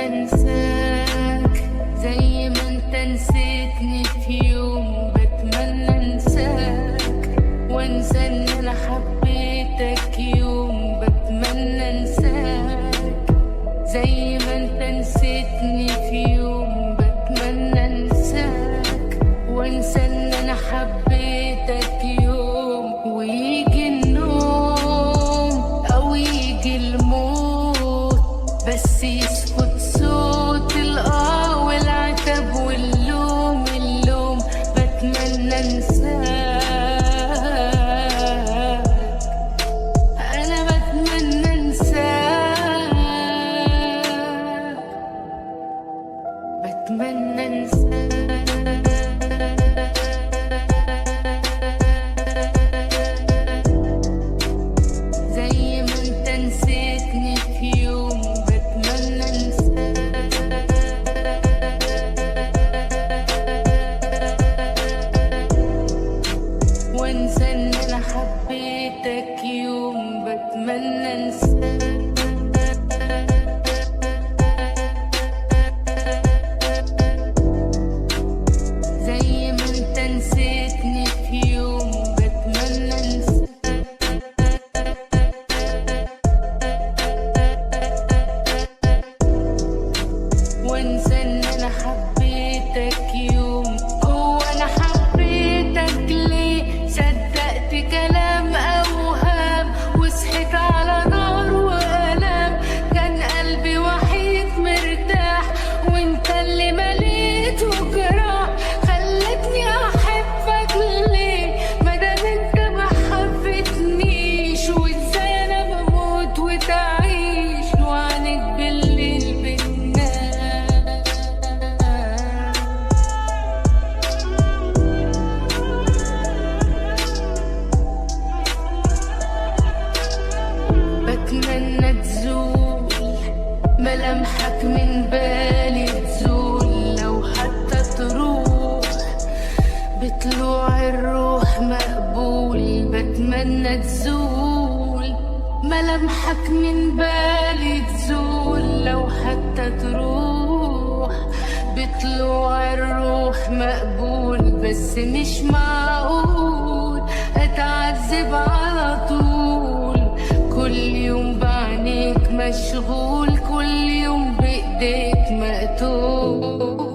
انساك زي ما انت نسيتني في يوم. بتمنى انساك وانسى ان انا حبيتك يوم. بتمنى انساك زي ما انت نسيتني في يوم. بتمنى انساك وانسى ان انا حبيتك يوم. ويجي النوم او يجي الموت بس يسكت صوت الآه والعتاب واللوم اللوم. بتمنى انساك، انا بتمنى انساك، بتمنى انساك زي ما انت نسيتني في يوم. بتمنى انساك وانسى ان انا حبيتك يوم. بتمنى انساك زي ما انت نسيتني في يوم. بتمنى وانسى ان انا حبيتك يوم. هو انا حبيتك ليه؟ صدقت كلام اوهام وصحيت على نار والام. كان قلبي وحيد مرتاح وانت اللي مليته جراح. خلتني احبك ليه مادام انت ما حبيتنيش؟ وازاي انا بموت وتعيش وعنك بالليل بتنام. بتمنى تزول ملامحك من بالي، تزول لو حتى تروح بطلوع الروح مقبول. بتمنى تزول ملامحك من بالي، تزول لو حتى تروح بطلوع الروح مقبول. بس مش معقول اتعذب على طول، كل يوم بعينيك مشغول، كل يوم بايديك مقتول.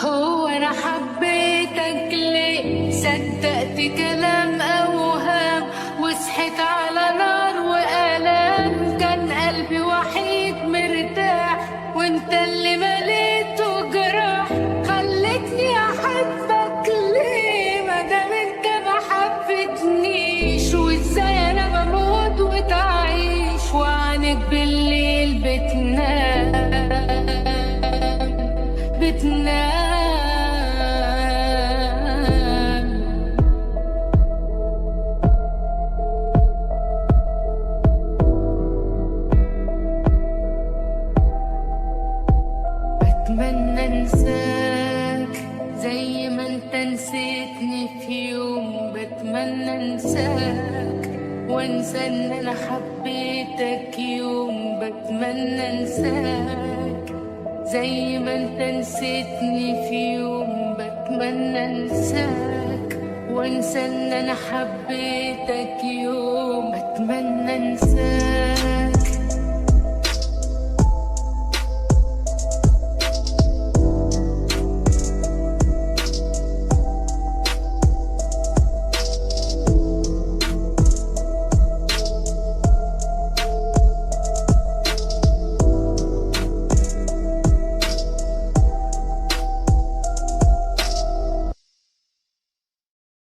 هو انا حبيتك ليه؟ صدقت كلام اوهام وصحيت على نار والام. كان قلبي وحيد مرتاح وانت اللي مليته جراح. خلتني احبك ليه مادام انت ما حبيتنيش؟ وازاي انا بموت وتعيش وعنك بالليل بتنام. بتمنى انساك زي ما انت نسيتني في يوم. بتمنى انساك وانسى ان انا حبيتك يوم. بتمنى انساك زي ما انت نسيتني في يوم. بتمنى انساك وانسى ان انا حبيتك يوم. بتمنى انساك